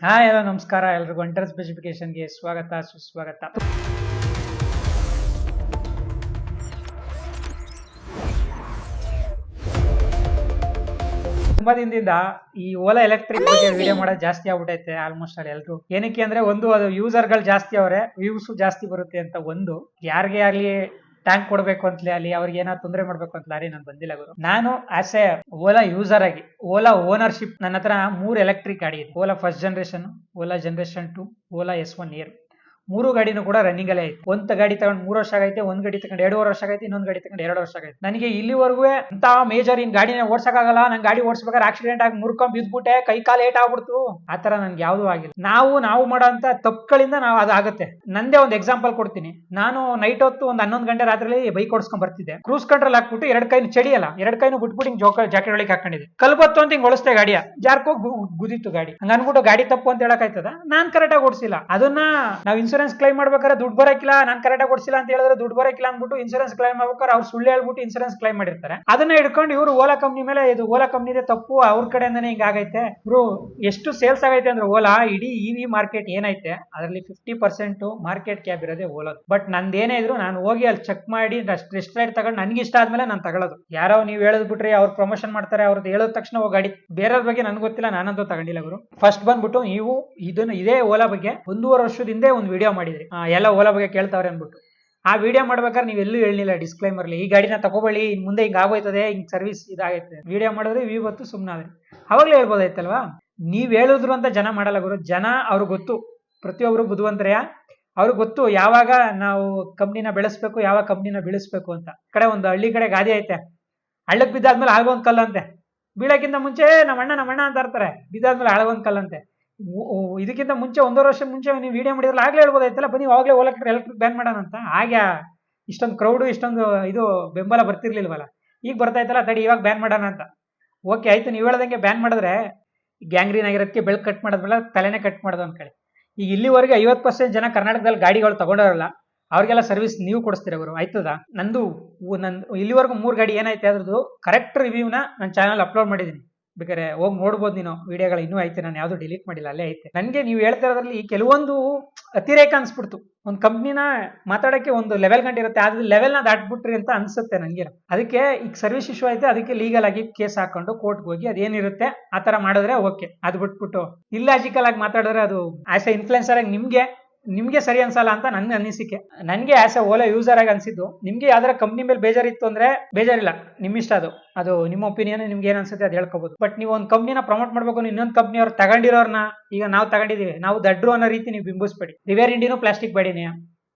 Hi hello ನಮಸ್ಕಾರ ಎಲ್ರಿಗೂ enter ಸ್ಪೆಸಿಫಿಕೇಶನ್ಗೆ ಸ್ವಾಗತ ಸುಸ್ವಾಗತ. ತುಂಬಾ ದಿನದಿಂದ ಈ ಓಲಾ ಎಲೆಕ್ಟ್ರಿಕ್ ಬಗ್ಗೆ ವಿಡಿಯೋ ಮಾಡೋದು ಜಾಸ್ತಿ ಆಗ್ಬಿಟ್ಟೈತೆ ಆಲ್ಮೋಸ್ಟ್ ಅಲ್ಲಿ ಎಲ್ರು. ಏನಕ್ಕೆ ಅಂದ್ರೆ ಒಂದು ಅದು ಯೂಸರ್ಗಳು ಜಾಸ್ತಿ ಅವರೇ, ವ್ಯೂಸ್ ಜಾಸ್ತಿ ಬರುತ್ತೆ ಅಂತ ಒಂದು, ಯಾರಿಗೆ ಆಗ್ಲಿ ಟ್ಯಾಂಕ್ ಕೊಡ್ಬೇಕು ಅಂತಲೇ ಅಲ್ಲಿ ಅವ್ರಿಗೆ ಏನಾದ್ರು ತೊಂದರೆ ಮಾಡ್ಬೇಕು ಅಂತ ನಾನು ಬಂದಿಲ್ಲ ಗುರು. ನಾನು ಆಸ್ ಎ ಓಲಾ ಯೂಸರ್ ಆಗಿ ಓಲಾ ಓನರ್ಶಿಪ್ ನನ್ನ ಹತ್ರ 3 ಎಲೆಕ್ಟ್ರಿಕ್ ಗಾಡಿ ಇದೆ. Ola first generation, Ola generation 2, Ola S1 air. 3 ಗಾಡಿನೂ ಕೂಡ ರನ್ನಿಂಗ್ ಅಲ್ಲೇ ಐತೆ. ಒಂದು ಗಾಡಿ ತಗೊಂಡು 3 ವರ್ಷ ಆಗೈತೆ, ಒಂದ್ ಗಾಡಿ ತಗೊಂಡು 2.5 ವರ್ಷ ಆಗೈತೆ, ಇನ್ನೊಂದು ಗಾಡಿ ತಗೊಂಡು 2 ವರ್ಷ ಆಗೈತೆ. ನನಗೆ ಇಲ್ಲಿವರೆಗೂ ಅಂತ ಮೇಜರ್ ಇನ್ ಗಾಡಿನ ಓಡ್ಸಕ್ಕಾಗಲ್ಲ, ನಂಗೆ ಗಾಡಿ ಓಡಿಸ್ಬೇಕಾದ್ರೆ ಆಕ್ಸಿಡೆಂಟ್ ಆಗಿ ಮುರ್ಕೊಂಡ್ ಬಿದ್ಬಿಟ್ಟೆ, ಕೈ ಕಾಲು ಏಟ್ ಆಗ್ಬಿಡ್ತು, ಆತರ ನನ್ಗೆ ಯಾವ್ದು ಆಗಿಲ್ಲ. ನಾವು ಮಾಡೋ ಅಂತ ತಪ್ಪುಗಳಿಂದ ನಾವು ಅದಾಗುತ್ತೆ. ನಂದೇ ಒಂದು ಎಕ್ಸಾಂಪಲ್ ಕೊಡ್ತೀನಿ. ನಾನು ನೈಟ್ ಹೊತ್ತು ಒಂದು 11 ಗಂಟೆ ರಾತ್ರಿ ಬೈಕ್ ಓಡಿಸ್ಕೊಂಡ್ ಬರ್ತಿದ್ದೆ. ಕ್ರೂಸ್ ಕಂಟ್ರೋಲ್ ಹಾಕ್ಬಿಟ್ಟು 2 ಕೈನು ಚಡಿಯಲ್ಲ, 2 ಕೈನು ಬಿಟ್ಬಿಟ್ಟು ಹಿಂಗ್ ಜಾಕೆಟ್ ಒಳಗೆ ಹಾಕೊಂಡಿದ್ದೆ. ಕಲ್ಬತ್ತು ಅಂತ ಹಿಂಗ್ ಓಡಿಸ್ತೆ ಗಾಡಿಯ, ಜಾರ್ಕೋಗಿ ಗುದಿತ್ತು ಗಾಡಿ. ಹಂಗ ಅನ್ಬಿಟ್ಟು ಗಾಡಿ ತಪ್ಪು ಅಂತ ಹೇಳಕ್ ಆಯ್ತದ? ನಾನ್ ಕರೆಕ್ಟ್ ಆಗಿ ಓಡಿಸಿಲ್ಲ. ಅದನ್ನ ನಾವು ಇನ್ಸೂರೆನ್ಸ್ ಕ್ಲೈಮ್ ಮಾಡ್ಬೇಕಾದ್ರೆ ದುಡ್ಡು ಬರಕಿಲ್ಲ, ನಾನ್ ಕರೆಕ್ಟ್ ಆಗಿ ಓಡಿಸಿಲ್ಲ ಅಂತ ಹೇಳಿದ್ರೆ ದುಡ್ಡು ಬರಕಿಲ್ಲ ಅಂದ್ಬಿಟ್ಟು ಇನ್ಸೂರೆನ್ಸ್ ಕ್ಲೈಮ್ ಮಾಡ್ಬೇಕಾದ್ರೆ ಅವ್ರು ಸುಳ್ಳು ಹೇಳ್ಬಿಟ್ಟು ಇನ್ಸೂರೆನ್ಸ್ ಕ್ಲೈಮ್ ಮಾಡಿರ್ತಾರೆ. ಅದನ್ನ ಹಿಡ್ಕೊಂಡು ಇವರು ಓಲಾ ಕಂಪ್ನಿ ಮೇಲೆ ಇದು ಓಲಾ ಕಂಪ್ನಿದೆ ತಪ್ಪು, ಅವ್ರ ಕಡೆಯಿಂದಾನೆ ಹಿಂಗ ಆಗೈತೆ. ಬ್ರೋ ಎಷ್ಟು ಸೇಲ್ಸ್ ಆಗೈತೆ ಅಂದ್ರೆ ಓಲಾ ಇಡೀ ಇವಿ ಮಾರ್ಕೆಟ್ ಏನೈತೆ ಅದರಲ್ಲಿ 50% ಮಾರ್ಕೆಟ್ ಕ್ಯಾಪ್ ಇರೋದೇ ಓಲಾ. ಬಟ್ ನಂದೇನೇ ಇದ್ರು ನಾನು ಹೋಗಿ ಅಲ್ಲಿ ಚೆಕ್ ಮಾಡಿ ಟೆಸ್ಟ್ ರೈಡ್ ತಗೊಂಡು ನನ್ಗೆ ಇಷ್ಟ ಆದ್ಮೇಲೆ ನಾನು ತಗೊಳ್ಳೋದು. ಯಾರೋ ನೀವು ಹೇಳದ್ ಬಿಟ್ರಿ ಅವ್ರು ಪ್ರಮೋಷನ್ ಮಾಡ್ತಾರೆ, ಅವ್ರದ್ದು ಹೇಳಿದ ತಕ್ಷಣ ಹೋಗಿ ಗಾಡಿ, ಬೇರೆಯವ್ರ ಬಗ್ಗೆ ನನ್ಗೆ ಗೊತ್ತಿಲ್ಲ, ನಾನಂತೂ ತಗೊಂಡಿಲ್ಲ ಗುರು. ಫಸ್ಟ್ ಬಂದ್ಬಿಟ್ಟು ನೀವು ಇದೇ ಓಲಾ ಬಗ್ಗೆ 1.5 ವರ್ಷದಿಂದ ಒಂದು ವಿಡಿಯೋ ಮಾಡಿದ್ರಿ, ಎಲ್ಲ ಓಲಾ ಬಗ್ಗೆ ಕೇಳ್ತಾವ್ರೆ ಅನ್ಬಿಟ್ಟು. ಆ ವಿಡಿಯೋ ಮಾಡ್ಬೇಕಾದ್ರೆ ನೀವು ಎಲ್ಲೂ ಹೇಳಿಲ್ಲ ಡಿಸ್ಕ್ಲೈಮರ್ಲಿ, ಈ ಗಾಡಿನ ತಗೋಬಳಿ ಮುಂದೆ ಹಿಂಗ್ ಆಗೋಯ್ತದೆ, ಹಿಂಗ್ ಸರ್ವಿಸ್ ಇದಾಗೈತೆ. ವಿಡಿಯೋ ಮಾಡಿದ್ರೆ ಇವತ್ತು ಸುಮ್ಮನಾದ್ರೆ ಅವಾಗ್ಲೇ ಹೇಳ್ಬೋದಾಯ್ತಲ್ವಾ? ನೀವ್ ಹೇಳಿದ್ರು ಅಂತ ಜನ ಮಾಡಲ್ಲ ಗುರು. ಜನ ಅವ್ರಿಗೆ ಗೊತ್ತು, ಪ್ರತಿಯೊಬ್ರು ಬುದ್ಧಿವಂತರೇ, ಅವ್ರಿಗೆ ಗೊತ್ತು ಯಾವಾಗ ನಾವು ಕಂಪ್ನಿನ ಬೆಳೆಸ್ಬೇಕು, ಯಾವಾಗ ಕಂಪ್ನಿನ ಬೀಳಿಸ್ಬೇಕು ಅಂತ. ಕಡೆ ಒಂದು ಹಳ್ಳಿ ಕಡೆ ಗಾದಿ ಐತೆ, ಹಳ್ಳಕ್ ಬಿದ್ದಾದ್ಮೇಲೆ ಆಳ್ಗೊಂದ್ ಕಲ್ಲಂತೆ, ಬೀಳಕ್ಕಿಂತ ಮುಂಚೆ ನಮ್ಮಣ್ಣ ಅಂತ ಇರ್ತಾರೆ, ಬಿದ್ದಾದ್ಮೇಲೆ ಆಳ್ಗೊಂದ್ ಕಲ್ಲಂತೆ. ಇದಕ್ಕಿಂತ ಮುಂಚೆ 1.5 ವರ್ಷ ಮುಂಚೆ ನೀವು ವಿಡಿಯೋ ಮಾಡಿದ್ರಲ್ಲ, ಆಗ್ಲೇ ಹೇಳ್ಬೋದಾಯ್ತಲ್ಲ, ಬನ್ನಿ ಅವಾಗಲೇ ಓಲಾ ಎಲೆಕ್ಟ್ರಿಕ್ ಬ್ಯಾನ್ ಮಾಡೋಣ ಅಂತ. ಹಾಗೆ ಇಷ್ಟೊಂದು ಕ್ರೌಡ್, ಇಷ್ಟೊಂದು ಇದು ಬೆಂಬಲ ಬರ್ತಿರ್ಲಿಲ್ವಲ್ಲ, ಈಗ ಬರ್ತಾಯ್ತಲ್ಲ, ತಡಿ ಇವಾಗ ಬ್ಯಾನ್ ಮಾಡೋಣ ಅಂತ. ಓಕೆ ಆಯ್ತು, ನೀವು ಹೇಳ್ದಂಗೆ ಬ್ಯಾನ್ ಮಾಡಿದ್ರೆ ಗ್ಯಾಂಗ್ರೀನ್ ಆಗಿರೋದಕ್ಕೆ ಬೆಳಕು ಕಟ್ ಮಾಡಿದ್ಮೇಲೆ ತಲೆನೇ ಕಟ್ ಮಾಡೋದು ಅನ್ಕೊಳ್ಳಿ. ಈಗ ಇಲ್ಲಿವರೆಗೆ 50% ಜನ ಕರ್ನಾಟಕದಲ್ಲಿ ಗಾಡಿಗಳು ತಗೊಂಡವ್ರಲ್ಲ, ಅವ್ರಿಗೆಲ್ಲ ಸರ್ವಿಸ್ ನೀವು ಕೊಡಿಸ್ತೀರ ಗುರು, ಆಯ್ತದ? ನಂದು ಇಲ್ಲಿವರೆಗೂ 3 ಗಾಡಿ ಏನೈತೆ ಅದ್ರದ್ದು ಕರೆಕ್ಟ್ ರಿವ್ಯೂನ ನನ್ನ ಚಾನಲ್ ಅಪ್ಲೋಡ್ ಮಾಡಿದೀನಿ, ಬೇಕಾದ್ರೆ ಹೋಗಿ ನೋಡ್ಬೋದು. ನೀನು ವಿಡಿಯೋಗಳು ಇನ್ನೂ ಐತೆ, ನಾನು ಯಾವ್ದು ಡಿಲೀಟ್ ಮಾಡಿಲ್ಲ, ಅಲ್ಲೇ ಐತೆ. ನನಗೆ ನೀವು ಹೇಳ್ತಾ ಇರೋದ್ರಲ್ಲಿ ಕೆಲವೊಂದು ಅತಿರೇಕ ಅನ್ಸ್ಬಿಡ್ತು. ಒಂದು ಕಂಪ್ನಿನ ಮಾತಾಡಕ್ಕೆ ಒಂದು ಲೆವೆಲ್ ಗಂಟೆ ಇರುತ್ತೆ, ಆದ್ರೆ ಲೆವೆಲ್ನ ದಾಟ್ಬಿಟ್ರಿ ಅಂತ ಅನ್ಸುತ್ತೆ ನನಗೆ. ಅದಕ್ಕೆ ಈಗ ಸರ್ವಿಸ್ ಇಶ್ಯೂ ಐತೆ, ಅದಕ್ಕೆ ಲೀಗಲ್ ಆಗಿ ಕೇಸ್ ಹಾಕೊಂಡು ಕೋರ್ಟ್ಗೆ ಹೋಗಿ ಅದೇನಿರುತ್ತೆ ಆ ತರ ಮಾಡಿದ್ರೆ ಓಕೆ. ಅದು ಬಿಟ್ಬಿಟ್ಟು ಇಲ್ಲಾಜಿಕಲ್ ಆಗಿ ಮಾತಾಡಿದ್ರೆ ಅದು ಆಸ್ ಎ ಇನ್ಫ್ಲುಯೆನ್ಸರ್ ಆಗಿ ನಿಮ್ಗೆ ಸರಿ ಅನ್ಸಲ್ಲ ಅಂತ ನನ್ನ ಅನಿಸಿಕೆ. ನನಗೆ ಆಸ್ ಎ ಓಲಾ ಯೂಸರ್ ಆಗಿ ಅನ್ಸಿದ್ದು. ನಿಮ್ಗೆ ಯಾವ್ದಾರ ಕಂಪ್ನಿ ಮೇಲೆ ಬೇಜಾರಿತ್ತು ಅಂದ್ರೆ ಬೇಜಾರಿಲ್ಲ, ನಿಮ್ ಇಷ್ಟ, ಅದು ನಿಮ್ಮ ಒಪಿನಿಯನ್, ನಿಮ್ಗೆ ಏನ್ ಅನ್ಸುತ್ತೆ ಅದು ಹೇಳ್ಕೋಬಹುದು. ಬಟ್ ನೀವು ಒಂದು ಕಂಪ್ನಿನ ಪ್ರಮೋಟ್ ಮಾಡ್ಬೇಕು, ಇನ್ನೊಂದು ಕಂಪ್ನಿ ಅವ್ರು ತಗೊಂಡಿರೋರ್ನ, ಈಗ ನಾವು ತಗೊಂಡಿದೀವಿ, ನಾವು ದಡ್ರು ಅನ್ನೋ ರೀತಿ ನೀವು ಬಿಂಬಿಸ್ಬೇಡಿ. ರಿವೇರ್ ಇಂಡಿನೂ ಪ್ಲಾಸ್ಟಿಕ್ ಬಾಡಿನೇ,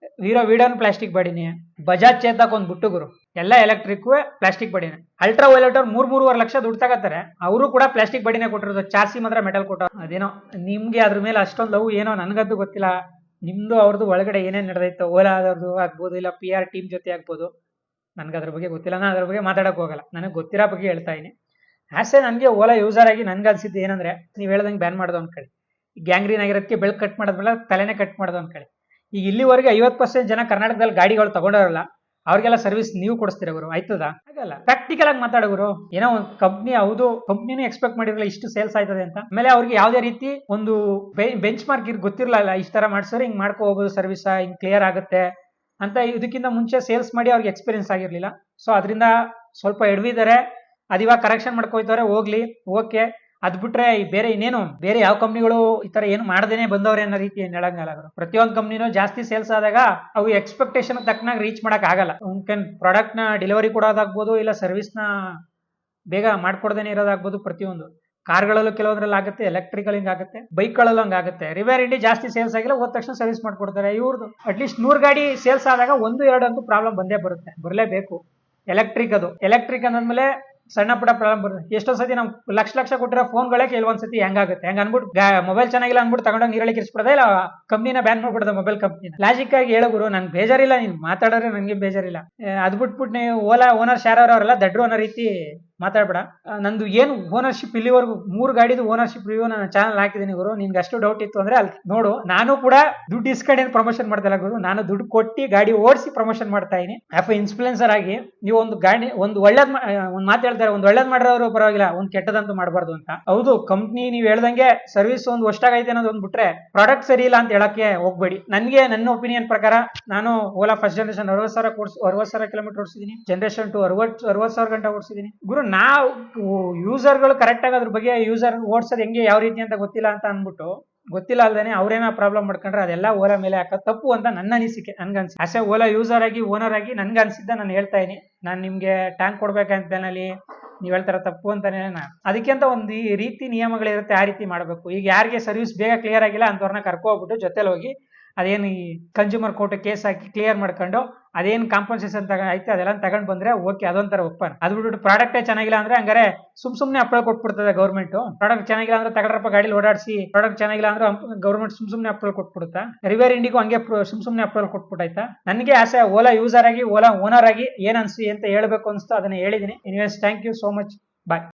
ವಿಡೋನು ಪ್ಲಾಸ್ಟಿಕ್ ಬಾಡಿನೇ, ಬಜಾಜ್ ಚೇತಕ್ ಒಂದು ಬಿಟ್ಟು ಗುರು, ಎಲ್ಲ ಎಲೆಕ್ಟ್ರಿಕ್ ಪ್ಲಾಸ್ಟಿಕ್ ಬಾಡಿನೇ. ಅಲ್ಟ್ರಾ ವೈಲೆಟ್ ಅವ್ರು 3.5 ಲಕ್ಷ ದುಡ್ಡು ತಗೋತಾರೆ, ಅವರು ಕೂಡ ಪ್ಲಾಸ್ಟಿಕ್ ಬಾಡಿನೇ ಕೊಟ್ಟಿರೋದು, ಚಾರ್ಸಿ ಮಾತ್ರ ಮೆಟಲ್ ಕೊಟ್ಟರು. ಅದೇನೋ ನಿಮ್ಗೆ ಅದ್ರ ಮೇಲೆ ಅಷ್ಟೊಂದು ಲವ್ ಏನೋ ನನಗಂತೂ ಗೊತ್ತಿಲ್ಲ. ನಿಮ್ದು ಅವ್ರದ್ದು ಒಳಗಡೆ ಏನೇನ್ ನಡೆದೈತೆ, ಓಲಾ ಆದವ್ರದ್ದು ಆಗ್ಬೋದು, ಇಲ್ಲ PR ಟೀಮ್ ಜೊತೆ ಆಗ್ಬೋದು, ನನ್ಗೆ ಅದ್ರ ಬಗ್ಗೆ ಗೊತ್ತಿಲ್ಲ, ನಾನು ಅದ್ರ ಬಗ್ಗೆ ಮಾತಾಡಕ್ ಹೋಗಲ್ಲ. ನನಗೆ ಗೊತ್ತಿರೋ ಬಗ್ಗೆ ಹೇಳ್ತಾ ಇದೀನಿ. ಆಸೆ ನನಗೆ ಓಲಾ ಯೂಸರ್ ಆಗಿ ನನ್ಗೆ ಅನ್ಸಿದ್ದು ಏನಂದ್ರೆ, ನೀವು ಹೇಳ್ದಂಗೆ ಬ್ಯಾನ್ ಮಾಡೋದು ಅನ್ಕೊಳ್ಳಿ, ಗ್ಯಾಂಗ್ರೀನ್ ಆಗಿರೋದಕ್ಕೆ ಬೆಳಕು ಕಟ್ ಮಾಡೋದ್ಮೇಲೆ ತಲೆನೇ ಕಟ್ ಮಾಡೋದು ಅನ್ಕೊಳ್ಳಿ. ಈಗ ಇಲ್ಲಿವರೆಗೆ 50% ಜನ ಕರ್ನಾಟಕದಲ್ಲಿ ಗಾಡಿಗಳು ತಗೊಂಡವ್ರಲ್ಲ, ಅವ್ರಿಗೆಲ್ಲ ಸರ್ವಿಸ್ ನೀವು ಕೊಡಿಸ್ತೀರ ಗುರು, ಆಯ್ತದ? ಹಾಗಲ್ಲ, ಪ್ರಾಕ್ಟಿಕಲ್ ಆಗಿ ಮಾತಾಡೋರು. ಏನೋ ಒಂದು ಕಂಪ್ನಿ, ಹೌದು ಕಂಪ್ನಿನೂ ಎಕ್ಸ್ಪೆಕ್ಟ್ ಮಾಡಿರಲ್ಲ ಇಷ್ಟು ಸೇಲ್ಸ್ ಆಯ್ತದೆ ಅಂತ. ಆಮೇಲೆ ಅವ್ರಿಗೆ ಯಾವ್ದೇ ರೀತಿ ಒಂದು ಬೆಂಚ್ ಮಾರ್ಕ್ ಗೊತ್ತಿರಲಿಲ್ಲ, ಇಷ್ಟ ತರ ಮಾಡ್ಸೋರು ಹಿಂಗ್ ಮಾಡ್ಕೊ ಹೋಗೋದು, ಸರ್ವಿಸ್ ಹಿಂಗ್ ಕ್ಲಿಯರ್ ಆಗುತ್ತೆ ಅಂತ. ಇದಕ್ಕಿಂತ ಮುಂಚೆ ಸೇಲ್ಸ್ ಮಾಡಿ ಅವ್ರಿಗೆ ಎಕ್ಸ್ಪೀರಿಯನ್ಸ್ ಆಗಿರ್ಲಿಲ್ಲ. ಸೊ ಅದರಿಂದ ಸ್ವಲ್ಪ ಎಡವಿದ್ದಾರೆ, ಅದು ಇವಾಗ ಕರೆಕ್ಷನ್ ಮಾಡ್ಕೋತಾರೆ, ಹೋಗ್ಲಿ, ಓಕೆ. ಅದ್ ಬಿಟ್ರೆ ಬೇರೆ ಇನ್ನೇನು, ಬೇರೆ ಯಾವ ಕಂಪ್ನಿಗಳು ಈ ತರ ಏನು ಮಾಡದೇನೆ ಬಂದವ್ರೆ ಅನ್ನೋ ರೀತಿ ಏನ್ ಹೇಳಂಗಲ್ಲ. ಪ್ರತಿಯೊಂದು ಕಂಪ್ನಿನೂ ಜಾಸ್ತಿ ಸೇಲ್ಸ್ ಆದಾಗ ಅವು ಎಕ್ಸ್ಪೆಕ್ಟೇಷನ್ ತಕ್ಕನಾಗ ರೀಚ್ ಮಾಡಕ್ ಆಗಲ್ಲ. ಪ್ರಾಡಕ್ಟ್ ನ ಡೆಲಿವರಿ ಕೊಡೋದಾಗ್ಬೋದು, ಇಲ್ಲ ಸರ್ವಿಸ್ ನ ಬೇಗ ಮಾಡ್ಕೊಡ್ದೇನೆ ಇರೋದಾಗ್ಬೋದು. ಪ್ರತಿಯೊಂದು ಕಾರ್ಗಳಲ್ಲೂ ಕೆಲವೊಂದ್ರಲ್ಲಿ ಆಗುತ್ತೆ, ಎಲೆಕ್ಟ್ರಿಕಲ್ ಹಿಂಗ್ ಆಗುತ್ತೆ, ಬೈಕ್ಗಳಲ್ಲೂ ಹಂಗ ಆಗುತ್ತೆ. ರಿವೇರ್ ಇಂಡಿ ಜಾಸ್ತಿ ಸೇಲ್ಸ್ ಆಗಿಲ್ಲ, ಹೋದ ತಕ್ಷಣ ಸರ್ವಿಸ್ ಮಾಡ್ಕೊಡ್ತಾರೆ. ಇವ್ರದ್ದು ಅಟ್ಲೀಸ್ಟ್ 100 ಗಾಡಿ ಸೇಲ್ಸ್ ಆದಾಗ 1-2 ಅಂತೂ ಪ್ರಾಬ್ಲಮ್ ಬಂದೇ ಬರುತ್ತೆ, ಬರಲೇಬೇಕು. ಎಲೆಕ್ಟ್ರಿಕ್ ಅಂದ್ಮೇಲೆ ಸಣ್ಣ ಪುಟ್ಟ ಪ್ರಾಬ್ಲಮ್ ಬರುತ್ತೆ. ಎಷ್ಟೋ ಸತಿ ನಾವು ಲಕ್ಷ ಕೊಟ್ಟಿರೋ ಫೋನ್ಗಳೇ ಕೆಲವೊಂದ್ಸತಿ ಹೆಂಗಾಗುತ್ತೆ, ಹೆಂಗ ಅನ್ಬಿಟ್ಟು ಮೊಬೈಲ್ ಚೆನ್ನಾಗಿಲ್ಲ ಅನ್ಬಿಟ್ಟು ತಗೊಂಡೋಗಿ ನೀರಲ್ಲಿ ಇರಿಸ್ಬಿಡೋದೇ, ಇಲ್ಲ ಕಂಪ್ನಿನ ಬ್ಯಾನ್ ಮಾಡ್ಬಿಡೋದು ಮೊಬೈಲ್ ಕಂಪ್ನಿನ. ಲಾಜಿಕ್ ಆಗಿ ಹೇಳೋ ಗುರು, ನನ್ಗೆ ಬೇಜಾರಿಲ್ಲ, ನೀನ್ ಮಾತಾಡೋದ್ರೆ ನನಗೆ ಬೇಜಾರಿಲ್ಲ. ಅದ್ ಬಿಟ್ಬಿಟ್ಟು ನೀವು ಓಲಾ ಓನರ್ ಶೇರ್ ಅವರೆಲ್ಲ ದಡ್ರು ಅನ್ನೋ ರೀತಿ ಮಾತಾಡ್ಬೇಡ. ನಂದು ಏನು ಓನರ್ಶಿಪ್ ಇಲ್ಲಿವರೆಗೂ 3 ಗಾಡಿದು ಓನರ್ಶಿಪ್ ರಿವ್ಯೂ ನಾನು ಚಾನಲ್ ಹಾಕಿದ್ದೀನಿ ಗುರು. ನಿನ್ಗೆ ಅಷ್ಟು ಡೌಟ್ ಇತ್ತು ಅಂದ್ರೆ ಅಲ್ಲಿ ನೋಡು. ನಾನು ಕೂಡ ದುಡ್ಡು ಇಸ್ಕೊಂಡು ಪ್ರಮೋಷನ್ ಮಾಡ್ತಾ ಗುರು, ನಾನು ದುಡ್ಡು ಕೊಟ್ಟು ಗಾಡಿ ಓಡಿಸಿ ಪ್ರಮೋಷನ್ ಮಾಡ್ತಾ ಇದೀನಿ. ಇನ್ಫ್ಲುಯೆನ್ಸರ್ ಆಗಿ ನೀವು ಒಂದು ಗಾಡಿ ಒಂದು ಮಾತು ಹೇಳ್ತಾರೆ, ಒಂದು ಒಳ್ಳೇದ್ ಮಾಡಿರೋರು ಪರವಾಗಿಲ್ಲ, ಒಂದು ಕೆಟ್ಟದಂತೂ ಮಾಡಬಾರ್ದು ಅಂತ. ಹೌದು, ಕಂಪ್ನಿ ನೀವು ಹೇಳ್ದಂಗೆ ಸರ್ವಿಸ್ ಒಂದು ಹೊಸ್ಟಾಗೈತೆ ಅನ್ನೋದು ಒಂದು ಬಿಟ್ರೆ ಪ್ರಾಡಕ್ಟ್ ಸರಿ ಇಲ್ಲ ಅಂತ ಹೇಳಕ್ಕೆ ಹೋಗ್ಬೇಡಿ. ನನ್ನ ಒಪಿನಿಯನ್ ಪ್ರಕಾರ ನಾನು ಓಲಾ ಫಸ್ಟ್ ಜನರೇಷನ್ 60,000 ಕಿಲೋಮೀಟರ್ ಓಡಿಸಿದೀನಿ. ಜನರೇಷನ್ 2 60,000 ಗಂಟೆ ಓಡಿಸಿದೀನಿ ಗುರು. ನಾವು ಯೂಸರ್ಗಳು ಕರೆಕ್ಟ್ ಆಗಿ ಅದ್ರ ಬಗ್ಗೆ ಯೂಸರ್ ಓಡಿಸೋದು ಹೆಂಗೆ ಯಾವ ರೀತಿ ಅಂತ ಗೊತ್ತಿಲ್ಲ ಅಂತ ಅಂದ್ಬಿಟ್ಟು, ಗೊತ್ತಿಲ್ಲ ಅಲ್ದೇನೆ ಅವ್ರೇನೋ ಪ್ರಾಬ್ಲಮ್ ಮಾಡ್ಕೊಂಡ್ರೆ ಅದೆಲ್ಲ ಓಲಾ ಮೇಲೆ ಹಾಕೋದು ತಪ್ಪು ಅಂತ ನನ್ನ ಅನಿಸಿಕೆ. ನನ್ಗನ್ಸಿ ಆಸ್ ಎ ಓಲಾ ಯೂಸರ್ ಆಗಿ ಓನರ್ ಆಗಿ ನನ್ಗನ್ಸಿದ್ದ ನಾನು ಹೇಳ್ತಾ ಇದೀನಿ. ನಾನು ನಿಮ್ಗೆ ಟ್ಯಾಂಕ್ ಕೊಡ್ಬೇಕಂತನಲ್ಲಿ ನೀವ್ ಹೇಳ್ತಾರ ತಪ್ಪು ಅಂತಾನೆ. ಅದಕ್ಕೆ ಅಂತ ಒಂದು ಈ ರೀತಿ ನಿಯಮಗಳಿರುತ್ತೆ, ಆ ರೀತಿ ಮಾಡಬೇಕು. ಈಗ ಯಾರಿಗೆ ಸರ್ವಿಸ್ ಬೇಗ ಕ್ಲಿಯರ್ ಆಗಿಲ್ಲ ಅಂತವ್ರನ್ನ ಕರ್ಕೋಗ್ಬಿಟ್ಟು ಜೊತೆಲಿ ಹೋಗಿ ಅದೇನು ಈ ಕನ್ಸ್ಯೂಮರ್ ಕೋರ್ಟ್ ಕೇಸ್ ಹಾಕಿ ಕ್ಲಿಯರ್ ಮಾಡ್ಕೊಂಡು ಅದೇನು ಕಾಂಪನ್ಸೇಷನ್ ಐತೆ ಅದೆಲ್ಲ ತಗೊಂಡ್ ಬಂದ್ರೆ ಓಕೆ, ಅದೊಂಥರ ಒಪ್ಪನ್. ಅದು ಬಿಟ್ಟು ಪ್ರಾಡಕ್ಟೇ ಚೆನ್ನಾಗಿಲ್ಲ ಅಂದ್ರೆ ಹಂಗಾರೆ ಸುಮ್ನೆ ಅಪ್ಲೈ ಕೊಟ್ಬಿಡ್ತದೆ ಗೌರ್ಮೆಂಟ್. ಪ್ರಾಡಕ್ಟ್ ಚೆನ್ನಾಗಿಲ್ಲ ಅಂದ್ರೆ ತಗೊಂಡ್ರಪ್ಪ ಗಾಡಿ ಓಡಾಡಿಸಿ, ಪ್ರಾಡಕ್ಟ್ ಚೆನ್ನಾಗಿಲ್ಲ ಅಂದ್ರೆ ಗೌರ್ಮೆಂಟ್ ಸುಮ್ನೆ ಅಪ್ಲೈ ಕೊಟ್ಬಿಡುತ್ತಾ. ರಿವೇರ್ ಇಂಡಿಗೂ ಹಂಗೆ ಸುಮ್ನೆ ಅಪ್ಲೈ ಕೊಟ್ಬಿಟ್ಟಾಯ್ತಾ. ನನಗೆ ಆಸೆ ಓಲಾ ಯೂಸರ್ ಆಗಿ ಓಲಾ ಓನರ್ ಆಗಿ ಏನ್ ಅನ್ಸಿ ಅಂತ ಹೇಳ್ಬೇಕು ಅನ್ಸ್ತು, ಅದನ್ನ ಹೇಳಿದೀನಿ. Anyways thank you so much, bye.